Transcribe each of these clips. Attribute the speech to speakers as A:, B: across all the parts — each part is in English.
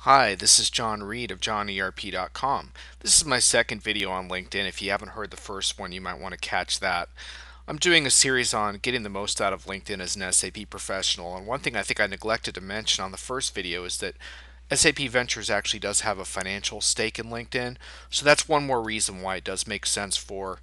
A: Hi, this is John Reed of johnerp.com. This is my second video on LinkedIn. If you haven't heard the first one, you might want to catch that. I'm doing a series on getting the most out of LinkedIn as an SAP professional, and one thing I think I neglected to mention on the first video is that SAP Ventures actually does have a financial stake in LinkedIn, so that's one more reason why it does make sense for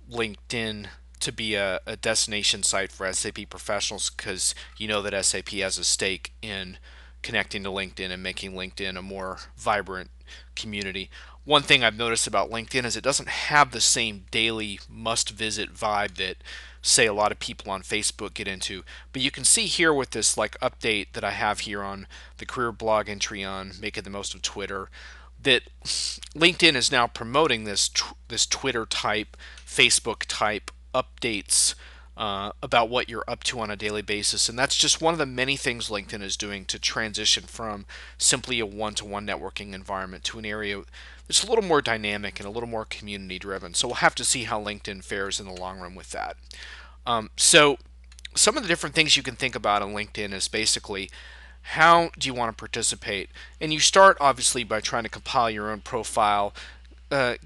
A: LinkedIn to be a destination site for SAP professionals because you know that SAP has a stake in connecting to LinkedIn and making LinkedIn a more vibrant community. One thing I've noticed about LinkedIn is it doesn't have the same daily must visit vibe that say a lot of people on Facebook get into. But you can see here with this like update that I have here on the career blog entry on making the most of Twitter that LinkedIn is now promoting this Twitter type, Facebook type updates about what you're up to on a daily basis, and that's just one of the many things LinkedIn is doing to transition from simply a one-to-one networking environment to an area that's a little more dynamic and a little more community driven. So we'll have to see how LinkedIn fares in the long run with that. So some of the different things you can think about on LinkedIn is basically how do you want to participate? And you start obviously by trying to compile your own profile,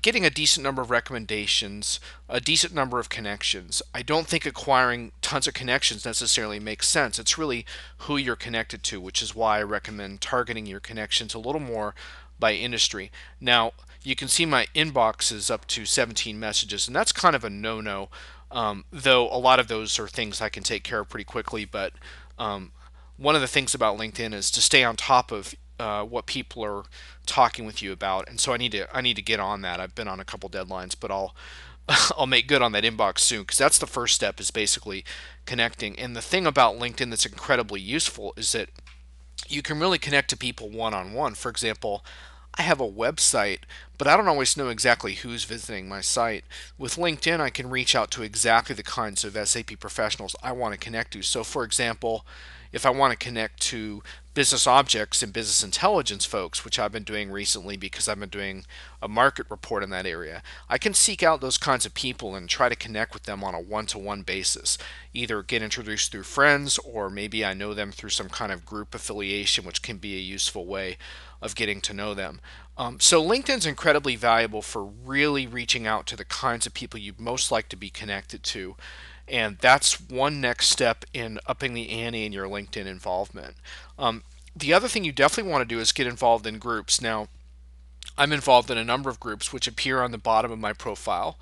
A: getting a decent number of recommendations, a decent number of connections. I don't think acquiring tons of connections necessarily makes sense. It's really who you're connected to, which is why I recommend targeting your connections a little more by industry. Now, you can see my inbox is up to 17 messages, and that's kind of a no-no. Though a lot of those are things I can take care of pretty quickly, but um, one of the things about LinkedIn is to stay on top of what people are talking with you about, and so I need to get on that. I've been on a couple deadlines, but I'll I'll make good on that inbox soon because that's the first step is basically connecting. And the thing about LinkedIn that's incredibly useful is that you can really connect to people one on one. For example, I have a website, but I don't always know exactly who's visiting my site. With LinkedIn, I can reach out to exactly the kinds of SAP professionals I want to connect to. So, for example, if I want to connect to business objects and business intelligence folks, which I've been doing recently because I've been doing a market report in that area, I can seek out those kinds of people and try to connect with them on a one to one basis. Either get introduced through friends, or maybe I know them through some kind of group affiliation, which can be a useful way of getting to know them. So LinkedIn's incredibly valuable for really reaching out to the kinds of people you'd most like to be connected to. And that's one next step in upping the ante in your LinkedIn involvement. The other thing you definitely want to do is get involved in groups. Now, I'm involved in a number of groups which appear on the bottom of my profile.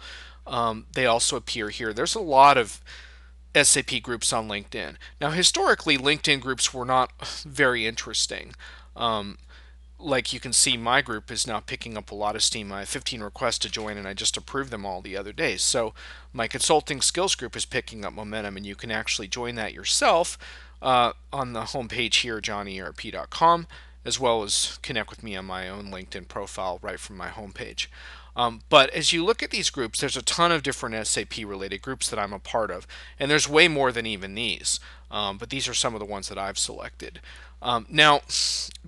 A: They also appear here. There's a lot of SAP groups on LinkedIn. Now, historically, LinkedIn groups were not very interesting. Um, like you can see, my group is now picking up a lot of steam. I have 15 requests to join, and I just approved them all the other day. So my consulting skills group is picking up momentum, and you can actually join that yourself on the homepage here, johnerp.com, as well as connect with me on my own LinkedIn profile right from my homepage. But as you look at these groups, there's a ton of different SAP related groups that I'm a part of, and there's way more than even these. But these are some of the ones that I've selected. Now,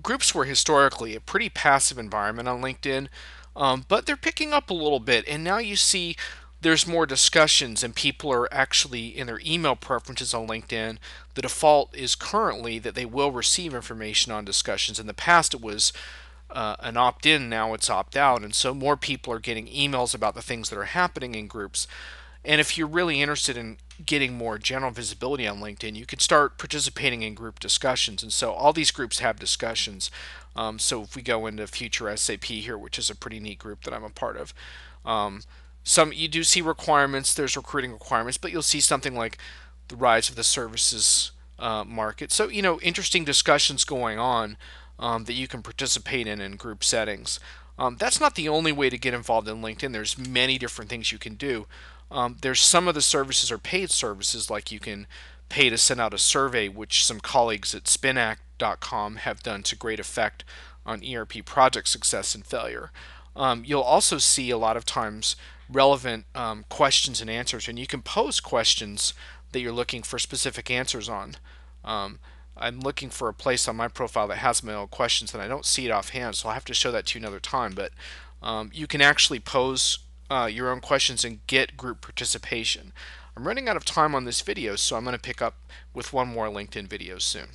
A: groups were historically a pretty passive environment on LinkedIn, but they're picking up a little bit, and now you see there's more discussions, and people are actually in their email preferences on LinkedIn. The default is currently that they will receive information on discussions. In the past, it was an opt in, now it's opt out, and so more people are getting emails about the things that are happening in groups. And if you're really interested in getting more general visibility on LinkedIn, you could start participating in group discussions. And so all these groups have discussions. So if we go into Future SAP here, which is a pretty neat group that I'm a part of, some you do see requirements. There's recruiting requirements, but you'll see something like the rise of the services market. So interesting discussions going on that you can participate in group settings. That's not the only way to get involved in LinkedIn. There's many different things you can do. There's some of the services are paid services, like you can pay to send out a survey, which some colleagues at spinact.com have done to great effect on ERP project success and failure. You'll also see a lot of times relevant questions and answers, and you can pose questions that you're looking for specific answers on. Um, I'm looking for a place on my profile that has my own questions, and I don't see it offhand, so I'll have to show that to you another time. But you can actually pose your own questions and get group participation. I'm running out of time on this video, so I'm going to pick up with one more LinkedIn video soon.